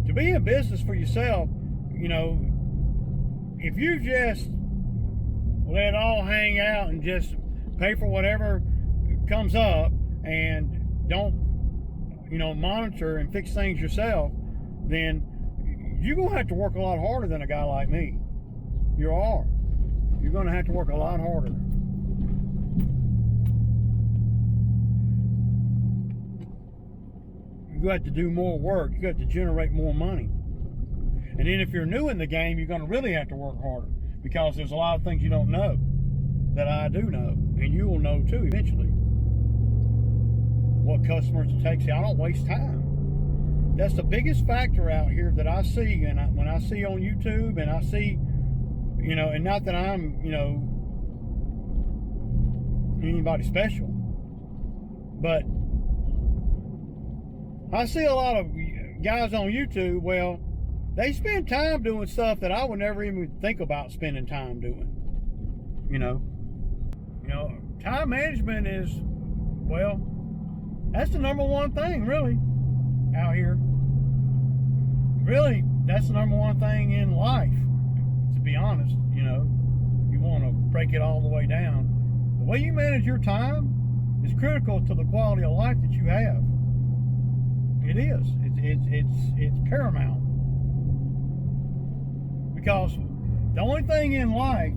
to be in business for yourself, if you just let it all hang out and just pay for whatever comes up and don't, monitor and fix things yourself, then you're going to have to work a lot harder than a guy like me. You are. You're going to have to work a lot harder. You got to do more work. You got to generate more money. And then if you're new in the game, you're going to really have to work harder, because there's a lot of things you don't know that I do know, and you will know too eventually. What customers it takes. I don't waste time. That's the biggest factor out here that I see, and when I see on YouTube, and I see, and not that I'm, anybody special, but I see a lot of guys on YouTube, well, they spend time doing stuff that I would never even think about spending time doing. Time management is, well, that's the number one thing, really, out here. Really, that's the number one thing in life, to be honest. You want to break it all the way down. The way you manage your time is critical to the quality of life that you have. It is. It's paramount. Because the only thing in life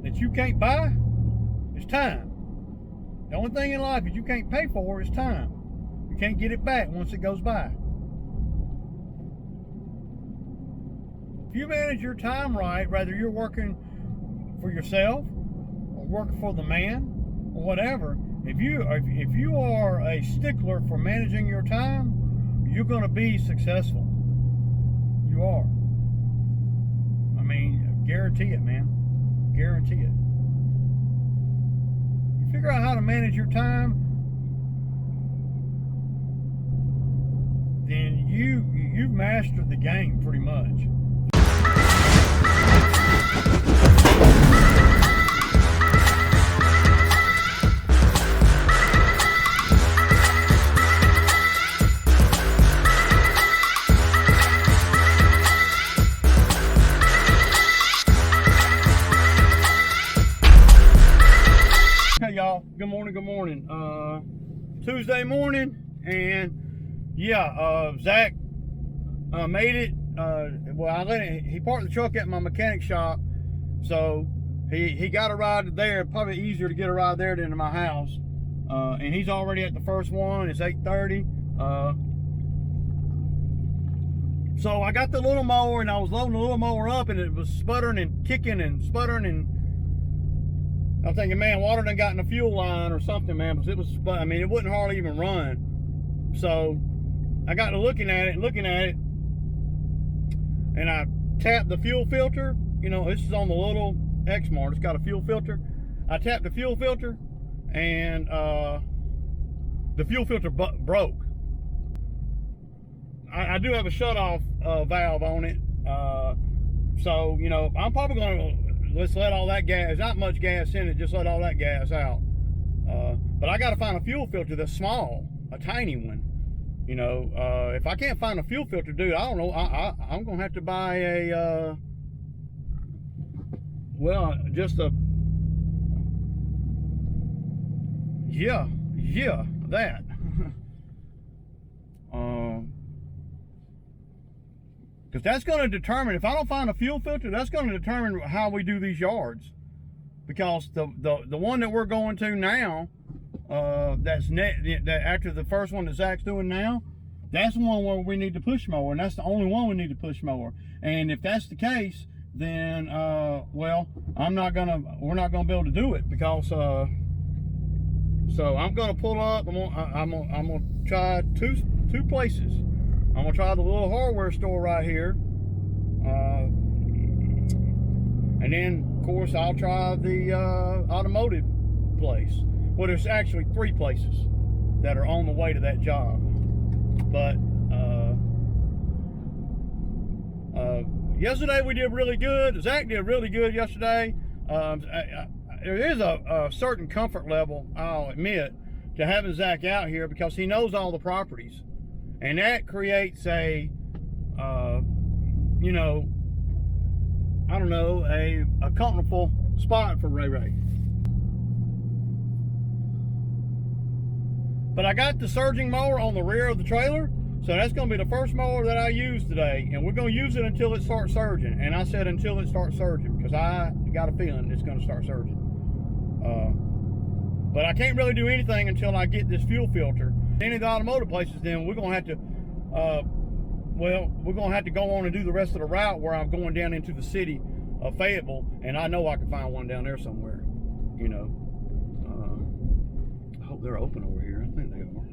that you can't buy is time. The only thing in life that you can't pay for is time. You can't get it back once it goes by. If you manage your time right, whether you're working for yourself or working for the man or whatever, if you are a stickler for managing your time, you're going to be successful. You are. I mean, guarantee it, man. Guarantee it. You figure out how to manage your time, then you've mastered the game pretty much. Okay, y'all, good morning. Tuesday morning, and yeah, Zach made it. He parked the truck at my mechanic shop, so he got a ride there. Probably easier to get a ride there than to my house. And he's already at the first one. It's 8:30. So I got the little mower, and I was loading the little mower up, and it was sputtering and kicking and sputtering, and I'm thinking, man, water done got in the fuel line or something, man, because it was, it wouldn't hardly even run. So I got to looking at it, and I tapped the fuel filter. This is on the little X-Mart. It's got a fuel filter. I tapped the fuel filter, and the fuel filter broke. I do have a shut-off valve on it. So, I'm probably going to let's let all that gas, there's not much gas in it, just let all that gas out. But I got to find a fuel filter that's small, a tiny one. If I can't find a fuel filter, dude, I don't know. I'm going to have to buy a, that. Because that's going to determine, if I don't find a fuel filter, that's going to determine how we do these yards. Because the one that we're going to now, that after the first one that Zach's doing now, that's the one where we need to push mower, and that's the only one we need to push mower. And if that's the case, then we're not gonna be able to do it, because so I'm gonna pull up. I'm gonna try two places. I'm gonna try the little hardware store right here, and then of course I'll try the automotive place. Well, there's actually 3 places that are on the way to that job, but yesterday we did really good. Zach did really good yesterday. There is a certain comfort level, I'll admit, to having Zach out here, because he knows all the properties. And that creates a you know, I don't know, a comfortable spot for Ray Ray. But I got the surging mower on the rear of the trailer, so that's going to be the first mower that I use today, and we're going to use it until it starts surging. And I said until it starts surging, because I got a feeling it's going to start surging. But I can't really do anything until I get this fuel filter. Any of the automotive places, then we're going to have to, well, we're going to have to go on and do the rest of the route where I'm going down into the city of Fayetteville, and I know I can find one down there somewhere, you know. I hope they're open over here. I think they are.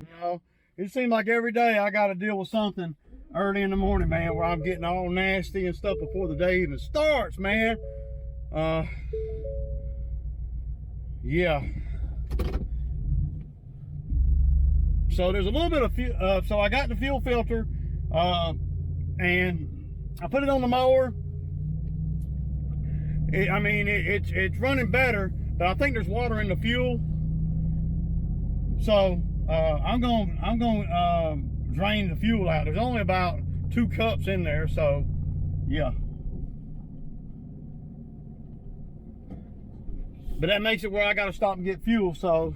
You know, it seems like every day I got to deal with something early in the morning, man, where I'm getting all nasty and stuff before the day even starts, man. Yeah. So there's a little bit of fuel. So I got the fuel filter, and I put it on the mower. I mean, it's running better, but I think there's water in the fuel. So I'm going to drain the fuel out. There's only about 2 cups in there, so yeah. But that makes it where I got to stop and get fuel, so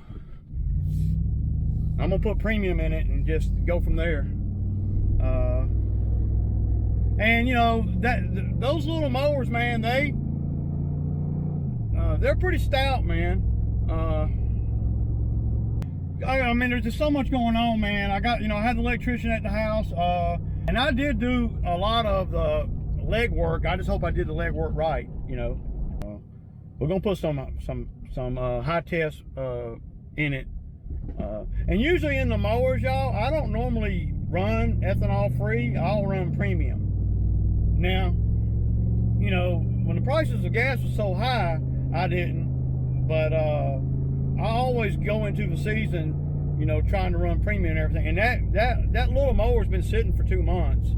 I'm gonna put premium in it and just go from there. And you know, those little mowers, man, they're pretty stout, man. I mean, there's just so much going on, man. I got, you know, I had the electrician at the house, and I did do a lot of the leg work. I just hope I did the leg work right, you know. We're gonna put some high test in it, and usually in the mowers, y'all, I don't normally run ethanol free. I'll run premium. Now, you know, when the prices of gas was so high, I didn't, but I always go into the season, you know, trying to run premium and everything. And that little mower's been sitting for 2 months,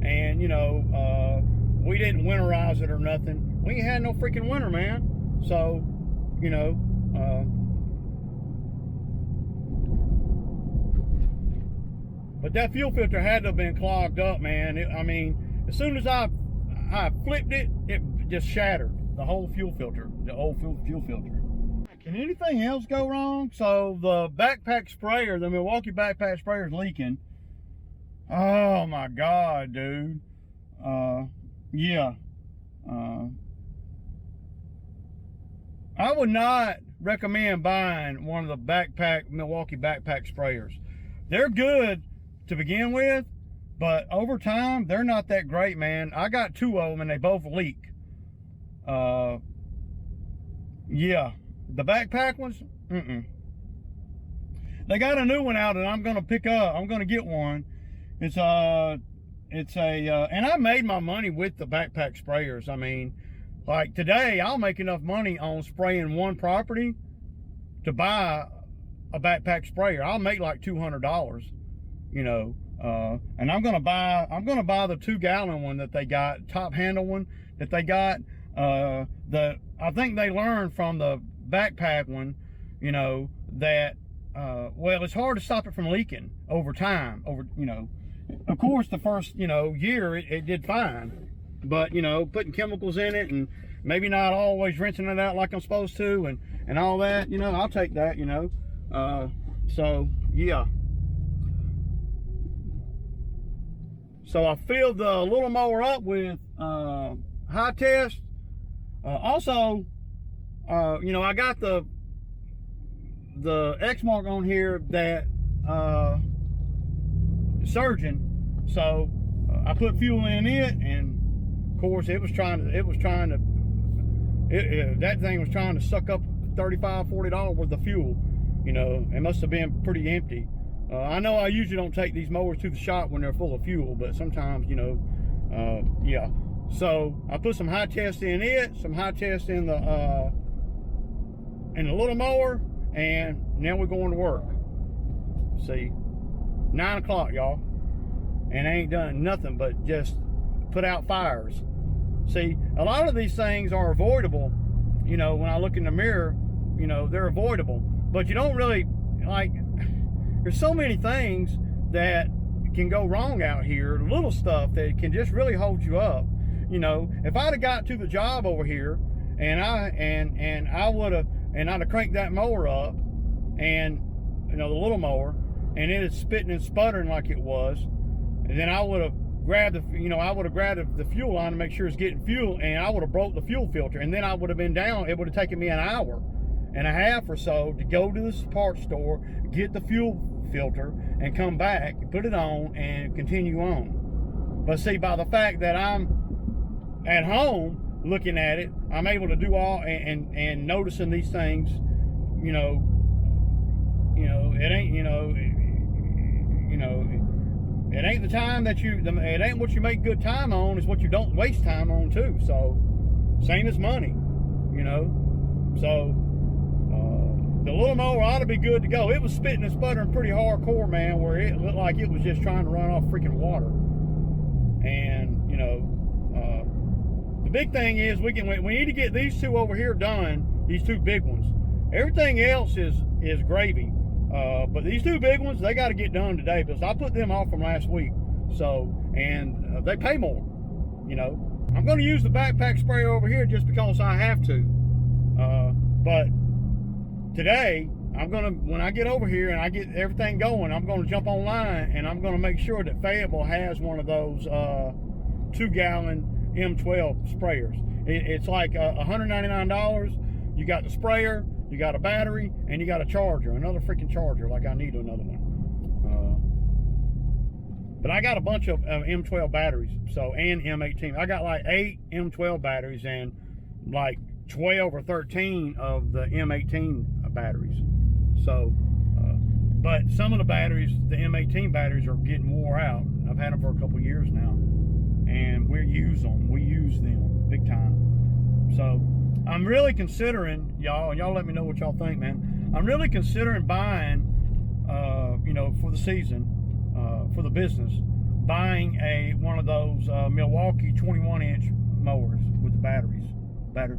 and you know, we didn't winterize it or nothing. We ain't had no freaking winter, man. So, you know, but that fuel filter had to have been clogged up, man. I mean, as soon as I flipped it, it just shattered. The whole fuel filter, the old fuel filter. Can anything else go wrong? So the backpack sprayer, the Milwaukee backpack sprayer is leaking. Oh my God, dude. Yeah. I would not recommend buying one of the Milwaukee backpack sprayers. They're good to begin with, but over time, they're not that great, man. I got 2 of them and they both leak. Yeah, the backpack ones, They got a new one out that I'm gonna pick up. I'm gonna get one. It's a, and I made my money with the backpack sprayers. I mean, like today, I'll make enough money on spraying one property to buy a backpack sprayer. I'll make like $200, you know. And I'm gonna buy the 2-gallon one that they got, top handle one that they got. I think they learned from the backpack one, you know, that well, it's hard to stop it from leaking over time. You know, of course, the first, you know, year it did fine, but you know, putting chemicals in it and maybe not always rinsing it out like I'm supposed to, and all that, you know, I'll take that, you know. So yeah. So I filled the little mower up with high test. Also, you know, I got the X mark on here that surging. So I put fuel in it, and of course it was trying to that thing was trying to suck up $35-40 worth of fuel. You know, it must have been pretty empty. I know I usually don't take these mowers to the shop when they're full of fuel, but sometimes, you know, yeah. So I put some high test in it, some high test in the little mower, and now we're going to work. See, 9 o'clock, y'all, and I ain't done nothing but just put out fires. See, a lot of these things are avoidable. You know, when I look in the mirror, you know, they're avoidable, but you don't really, like, there's so many things that can go wrong out here, little stuff that can just really hold you up. You know, if I'd have got to the job over here and I'd have cranked that mower up, and you know, the little mower, and it is spitting and sputtering like it was, and then I would have grabbed the fuel line to make sure it's getting fuel, and I would have broke the fuel filter, and then I would have been down. It would have taken me an hour and a half or so to go to this parts store, get the fuel filter, and come back, put it on, and continue on. But see, by the fact that I'm at home looking at it, I'm able to do all and noticing these things. You know, it ain't, it ain't the time that it ain't what you make good time on, it's what you don't waste time on too. So, same as money, you know. So, the little mower ought to be good to go. It was spitting and sputtering pretty hardcore, man, where it looked like it was just trying to run off freaking water. And, you know, the big thing is we need to get these two over here done, these two big ones. Everything else is gravy. But these two big ones, they got to get done today, because I put them off from last week. So, and they pay more, you know. I'm going to use the backpack sprayer over here just because I have to. But today, when I get over here and I get everything going, I'm going to jump online and I'm going to make sure that Fayetteville has one of those 2-gallon M12 sprayers. It's like $199. You got the sprayer, you got a battery, and you got a charger, another freaking charger, like I need another one. But I got a bunch of M12 batteries, and M18. I got like 8 M12 batteries and like 12 or 13 of the M18 batteries. So, but some of the batteries, the M18 batteries, are getting wore out. I've had them for a couple years now, and we use them big time. So, I'm really considering, y'all, and y'all let me know what y'all think, man. I'm really considering buying, for the season, for the business, buying one of those Milwaukee 21-inch mowers with the battery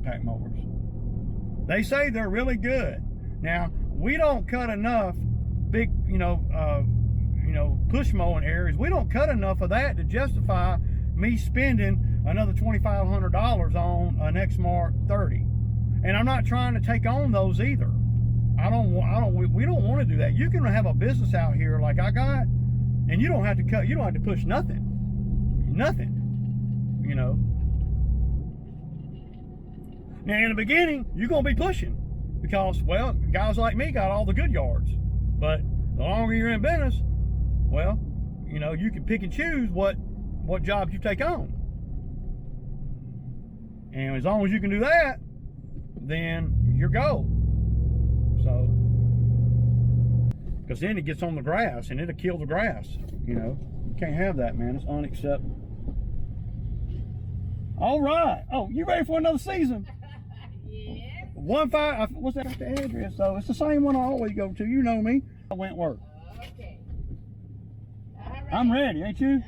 pack mowers. They say they're really good. Now, we don't cut enough big, push mowing areas. We don't cut enough of that to justify me spending another $2,500 on an X-Mark 30. And I'm not trying to take on those either. We don't want to do that. You can have a business out here like I got, and you don't have to cut, you don't have to push nothing, you know. Now in the beginning, you're going to be pushing because, well, guys like me got all the good yards. But the longer you're in business, well, you can pick and choose what jobs you take on. And as long as you can do that, then you're gold. So, because then it gets on the grass and it'll kill the grass. You can't have that, man. It's unacceptable. All right. Oh, you ready for another season? Yeah. 15. What's that the address? So it's the same one I always go to. You know me. Wentworth. Okay. I'm ready, ain't you?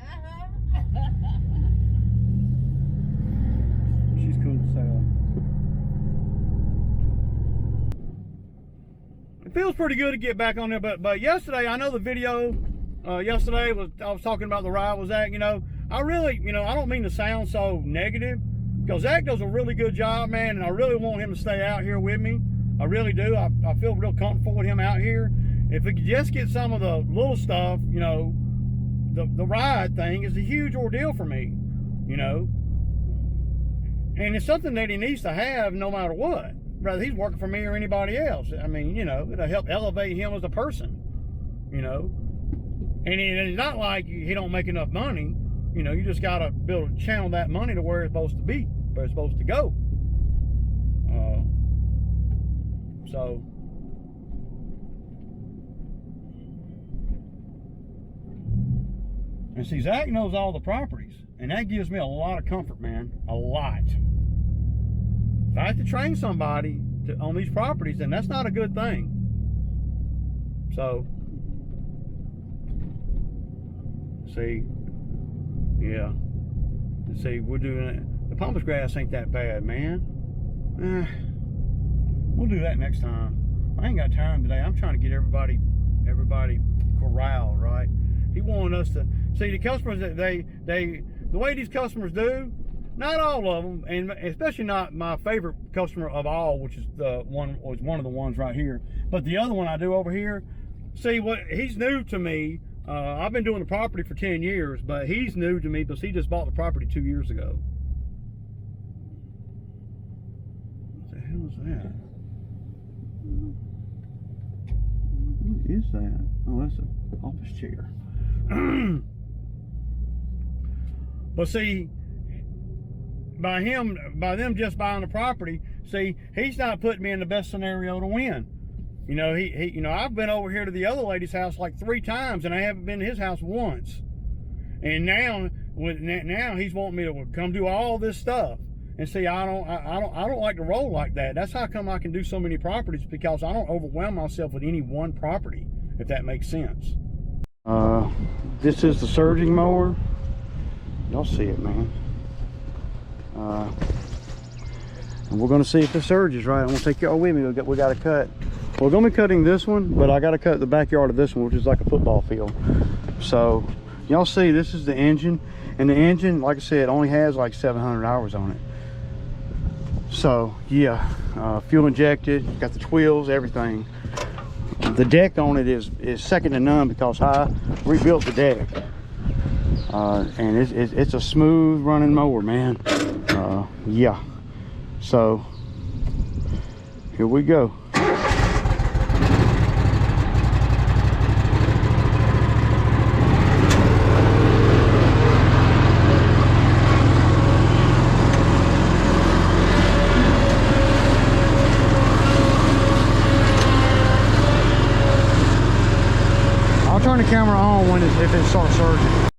She's cool to sell. It feels pretty good to get back on there, but yesterday, I know the video yesterday I was talking about the ride was Zach. I really, I don't mean to sound so negative, because Zach does a really good job, man, and I really want him to stay out here with me. I really do. I feel real comfortable with him out here. If we could just get some of the little stuff, the ride thing is a huge ordeal for me, and it's something that he needs to have no matter what, whether he's working for me or anybody else. I mean, it'll help elevate him as a person, and it's not like he don't make enough money. You just got to be able to channel that money to where it's supposed to be, where it's supposed to go. So, and see, Zach knows all the properties, and that gives me a lot of comfort, man. A lot. If I have to train somebody on these properties, then that's not a good thing. So, see, yeah. See, we're doing it. The pampas grass ain't that bad, man. We'll do that next time. I ain't got time today. I'm trying to get everybody corralled, right? He wanted us to see the customers that the way these customers do. Not all of them, and especially not my favorite customer of all, which is one of the ones right here. But the other one I do over here. See, what he's new to me. I've been doing the property for 10 years, but he's new to me because he just bought the property 2 years ago. What the hell is that? What is that? Oh, that's an office chair. But see, by them just buying the property, see, he's not putting me in the best scenario to win. You know, you know, I've been over here to the other lady's house like 3 times, and I haven't been to his house once. And now he's wanting me to come do all this stuff. And see, I don't like to roll like that. That's how come I can do so many properties, because I don't overwhelm myself with any one property, if that makes sense. This is the surging mower. Y'all see it, man. And we're gonna see if the surge is right. I'm gonna take y'all with me. We got to cut. We're gonna be cutting this one, but I got to cut the backyard of this one, which is like a football field. So y'all see, this is the engine, and the engine, like I said, only has like 700 hours on it. So yeah, fuel injected, got the twills, everything. The deck on it is second to none, because I rebuilt the deck. And it's a smooth running mower, man. Yeah, so here we go. I'll turn the camera on if it starts surging.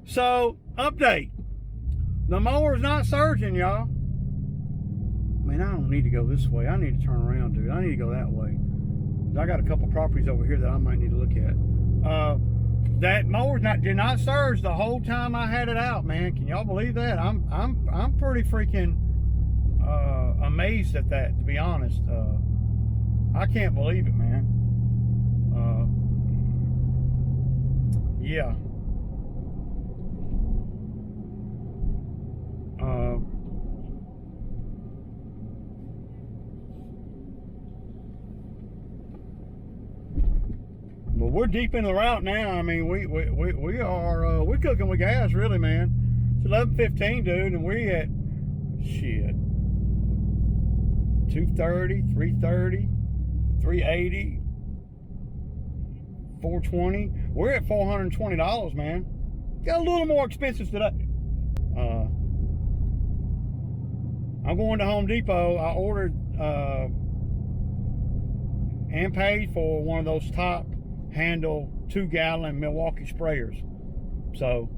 So, update. The mower's not surging, y'all. Man, I don't need to go this way. I need to turn around, dude. I need to go that way. I got a couple properties over here that I might need to look at. That mower did not surge the whole time I had it out, man. Can y'all believe that? I'm pretty freaking amazed at that, to be honest. I can't believe it, man. Yeah. But we're deep in the route now. I mean, we are we're cooking with gas, really, man. It's 11:15, dude, and we at shit 230, 330, 380, 420. We're at $420, man. Got a little more expensive today. I'm going to Home Depot. I ordered and paid for one of those top handle 2-gallon Milwaukee sprayers. So,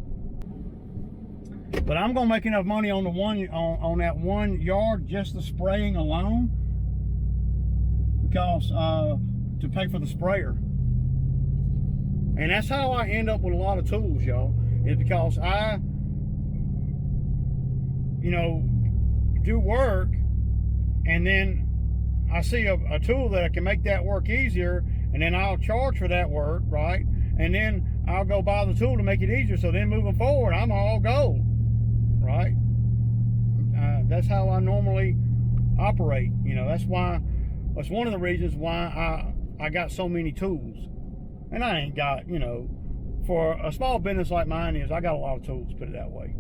but I'm gonna make enough money on the on that 1 yard, just the spraying alone, because to pay for the sprayer. And that's how I end up with a lot of tools, y'all, is because I, you know, do work, and then I see a tool that I can make that work easier, and then I'll charge for that work, right? And then I'll go buy the tool to make it easier. So then moving forward, I'm all gold, right? That's how I normally operate. You know, that's one of the reasons why I got so many tools. And I ain't got, you know, for a small business like mine I got a lot of tools, put it that way.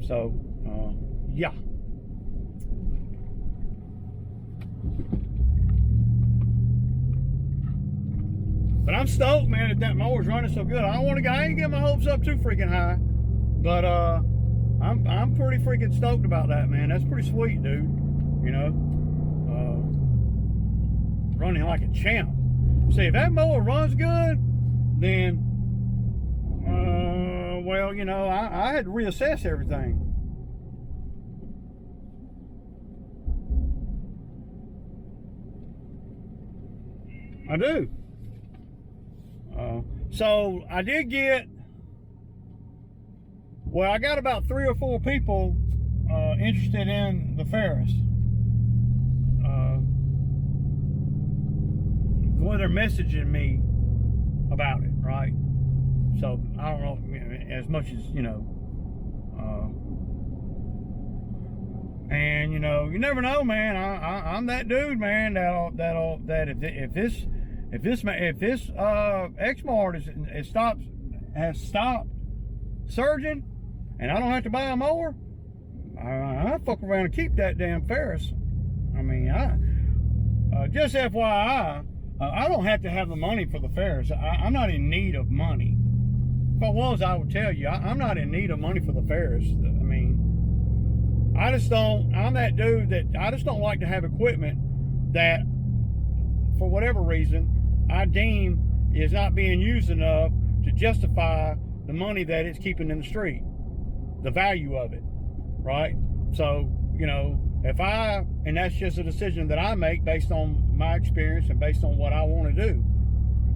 So, yeah. But I'm stoked, man, that mower's running so good. I ain't getting my hopes up too freaking high. But I'm pretty freaking stoked about that, man. That's pretty sweet, dude. You know, running like a champ. See, if that mower runs good, then well, you know, I had to reassess everything. I do. So I did get, well, I got about 3 or 4 people interested in the Ferris. Well, they're messaging me about it, right? So I don't know, as much as, you know, and you know, you never know, man. I'm that dude, man. That if this X-Mart has stopped surging, and I don't have to buy a mower, I fuck around and keep that damn Ferris. I mean, just FYI, I don't have to have the money for the Ferris. I'm not in need of money. If I was, I would tell you, I'm not in need of money for the Ferris. I mean, I'm that dude that I just don't like to have equipment that, for whatever reason, I deem is not being used enough to justify the money that it's keeping in the street, the value of it, right? So, you know, and that's just a decision that I make based on my experience and based on what I want to do.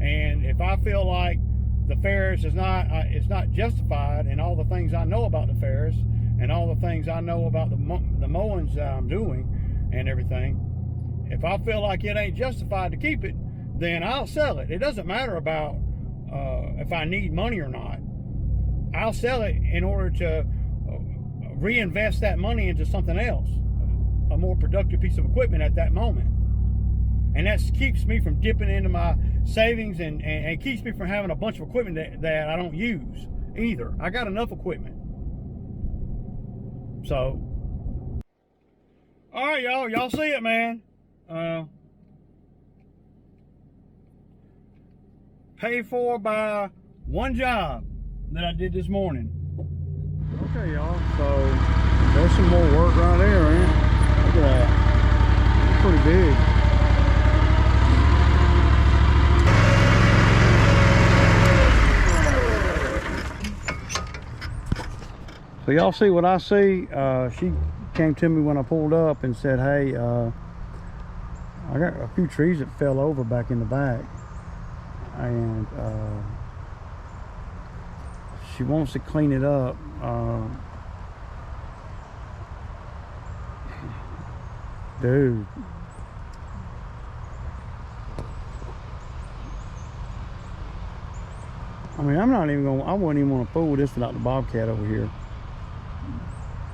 And if I feel like the Ferris is not justified in all the things I know about the Ferris and all the things I know about the mowings that I'm doing and everything, if I feel like it ain't justified to keep it, then I'll sell it. It doesn't matter about if I need money or not. I'll sell it in order to reinvest that money into something else, a more productive piece of equipment at that moment. And that keeps me from dipping into my savings and keeps me from having a bunch of equipment that I don't use either. I got enough equipment. So, all right, y'all see it, man. Paid for by one job that I did this morning. Okay, y'all, so there's some more work right there, man. Look at that. It's pretty big. So y'all see what I see? She came to me when I pulled up and said, hey, I got a few trees that fell over back in the back, and she wants to clean it up. Dude, I mean, I wouldn't even want to fool with this without the Bobcat over here.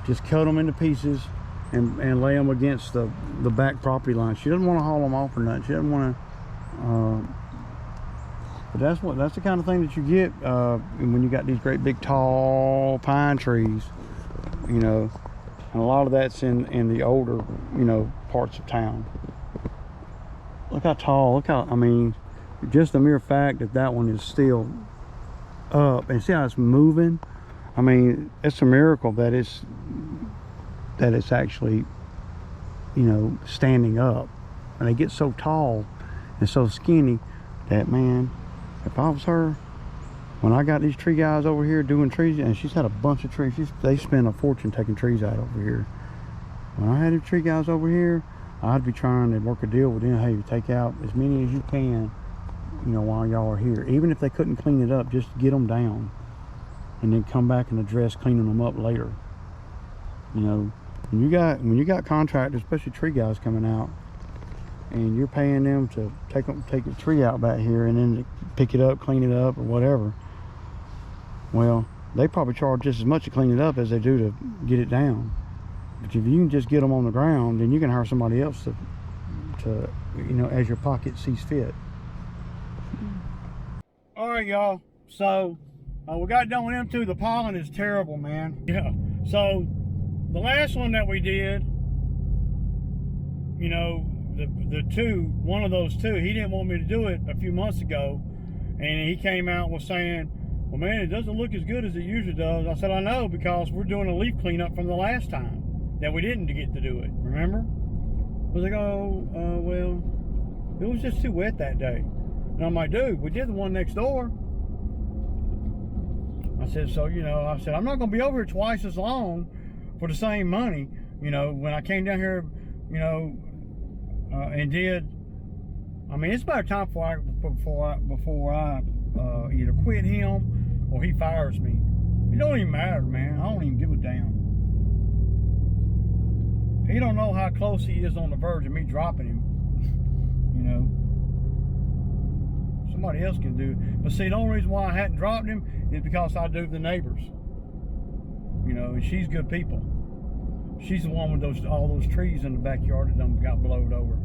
Just cut them into pieces and lay them against the back property line. She doesn't want to haul them off or nothing. She doesn't want to, but that's the kind of thing that you get when you got these great big tall pine trees, you know, and a lot of that's in the older, you know, parts of town. Look how tall, I mean, just the mere fact that one is still up, and see how it's moving. I mean, it's a miracle that it's actually, you know, standing up. And they get so tall is so skinny that, man, if I was her, when I got these tree guys over here doing trees, and she's had a bunch of trees, they spend a fortune taking trees out over here. When I had the tree guys over here, I'd be trying to work a deal with them. Hey, take out as many as you can, you know, while y'all are here. Even if they couldn't clean it up, just get them down, and then come back and address cleaning them up later. You know, when you got contractors, especially tree guys coming out, and you're paying them to take the tree out back here and then pick it up, clean it up, or whatever. Well, they probably charge just as much to clean it up as they do to get it down. But if you can just get them on the ground, then you can hire somebody else to you know, as your pocket sees fit. All right, y'all. So we got done with them two. The pollen is terrible, man. Yeah. So the last one that we did, you know, one of those two, he didn't want me to do it a few months ago, and he came out with saying, well, man, it doesn't look as good as it usually does. I said, I know, because we're doing a leaf cleanup from the last time that we didn't get to do it, remember? I was like, well, it was just too wet that day. And I'm like, dude, we did the one next door. I said, so, you know, I said, I'm not going to be over here twice as long for the same money. You know, when I came down here, you know, and did, I mean, it's about time before I either quit him or he fires me. It don't even matter, man. I don't even give a damn. He don't know how close he is on the verge of me dropping him. You know, somebody else can do it. But see, the only reason why I hadn't dropped him is because I do the neighbors. You know, and she's good people. She's the one with all those trees in the backyard that done got blowed over.